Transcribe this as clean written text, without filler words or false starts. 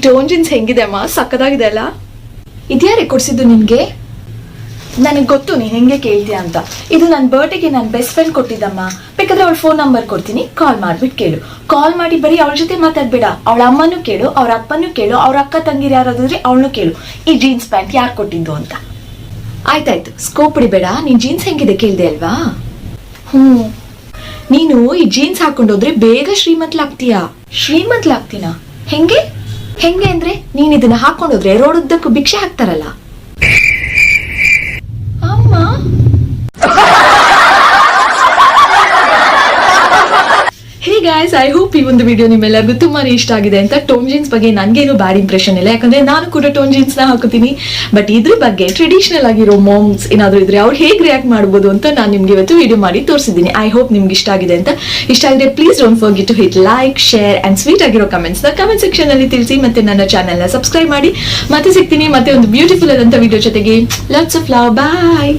Tone jeans ಹೆಂಗಿದೆ ಅಮ್ಮ, ಸಕ್ಕದಾಗಿದೆ ಅಲ್ಲ? ಇದ್ಯಾರೇ ಕೊಡ್ಸಿದ್ದು ನಿನ್ಗೆ? ನನಗೆ ಗೊತ್ತು ನೀನ್ ಹೆಂಗೆ ಕೇಳ್ತೀಯ ಅಂತ. ಇದು ನನ್ನ ಬರ್ಡೇಗೆ ನನ್ನ ಬೆಸ್ಟ್ ಫ್ರೆಂಡ್ ಕೊಟ್ಟಿದ್ದಮ್ಮ. ಬೇಕಾದ್ರೆ ಅವಳ ಫೋನ್ ನಂಬರ್ ಕೊಡ್ತೀನಿ, ಕಾಲ್ ಮಾಡ್ಬಿಟ್ಟು ಕೇಳು. ಕಾಲ್ ಮಾಡಿ ಬರೀ ಅವಳ ಜೊತೆ ಮಾತಾಡ್ಬೇಡ, ಅವಳ ಅಮ್ಮನೂ ಕೇಳು, ಅವ್ರ ಅಪ್ಪನೂ ಕೇಳು, ಅವ್ರ ಅಕ್ಕ ತಂಗಿರು ಯಾರಾದ್ರೆ ಅವಳನ್ನು ಕೇಳು, ಈ ಜೀನ್ಸ್ ಪ್ಯಾಂಟ್ ಯಾರು ಕೊಟ್ಟಿದ್ದು ಅಂತ. ಆಯ್ತಾಯ್ತು, ಸ್ಕೋಪ್ ಬಿಡಿಬೇಡ. ನೀನ್ ಜೀನ್ಸ್ ಹೆಂಗಿದೆ ಕೇಳ್ದೆ ಅಲ್ವಾ? ನೀನು ಈ ಜೀನ್ಸ್ ಹಾಕೊಂಡೋದ್ರೆ ಬೇಗ ಶ್ರೀಮಂತಲಾಗ್ತೀಯಾ. ಶ್ರೀಮಂತಲಾಗ್ತೀನಾ? ಹೆಂಗೆ? ಹೆಂಗೆ ಅಂದ್ರೆ, ನೀನ್ ಇದನ್ನ ಹಾಕೊಂಡೋದ್ರೆ ರೋಡ್ ಉದ್ದಕ್ಕೂ ಭಿಕ್ಷೆ ಹಾಕ್ತಾರಲ್ಲ. ಅಮ್ಮ, ಹೇ ಗೈಸ್, ಐ ಹೋಪ್ ಈ ಒಂದು ವಿಡಿಯೋ ನಿಮ್ಮೆಲ್ಲರಿಗೂ ತುಂಬಾನೇ ಇಷ್ಟ ಆಗಿದೆ ಅಂತ. ಟೋನ್ ಜೀನ್ಸ್ ಬಗ್ಗೆ ನನ್ಗೇನು ಬ್ಯಾಡ್ ಇಂಪ್ರೆಷನ್ ಇಲ್ಲ, ಯಾಕಂದ್ರೆ ನಾನು ಕೂಡ ಟೋನ್ ಜೀನ್ಸ್ ನ ಹಾಕೋತೀನಿ. ಬಟ್ ಇದ್ರ ಬಗ್ಗೆ ಟ್ರೆಡಿಷನಲ್ ಆಗಿರೋ ಮಾಮ್ಸ್ ಏನಾದ್ರು ಇದ್ರೆ ಅವ್ರು ಹೇಗೆ ರಿಯಾಕ್ಟ್ ಮಾಡಬಹುದು ಅಂತ ನಾನು ನಿಮ್ಗೆ ಇವತ್ತು ವಿಡಿಯೋ ಮಾಡಿ ತೋರಿಸಿದ್ದೀನಿ. ಐ ಹೋಪ್ ನಿಮ್ಗೆ ಇಷ್ಟ ಆಗಿದೆ ಅಂತ. ಇಷ್ಟ ಆಗಿದ್ರೆ please don't forget to hit like, share and sweet ಆಗಿರೋ ಕಮೆಂಟ್ಸ್ ನ ಕಮೆಂಟ್ ಸೆಕ್ಷನ್ ಅಲ್ಲಿ ತಿಳಿಸಿ. ಮತ್ತೆ ನನ್ನ ಚಾನೆಲ್ ನ ಸಬ್ಸ್ಕ್ರೈಬ್ ಮಾಡಿ. ಮತ್ತೆ ಸಿಗ್ತೀನಿ ಮತ್ತೆ ಒಂದು ಬ್ಯೂಟಿಫುಲ್ ಆದಂತ ವಿಡಿಯೋ ಜೊತೆಗೆ. Lots of love, bye.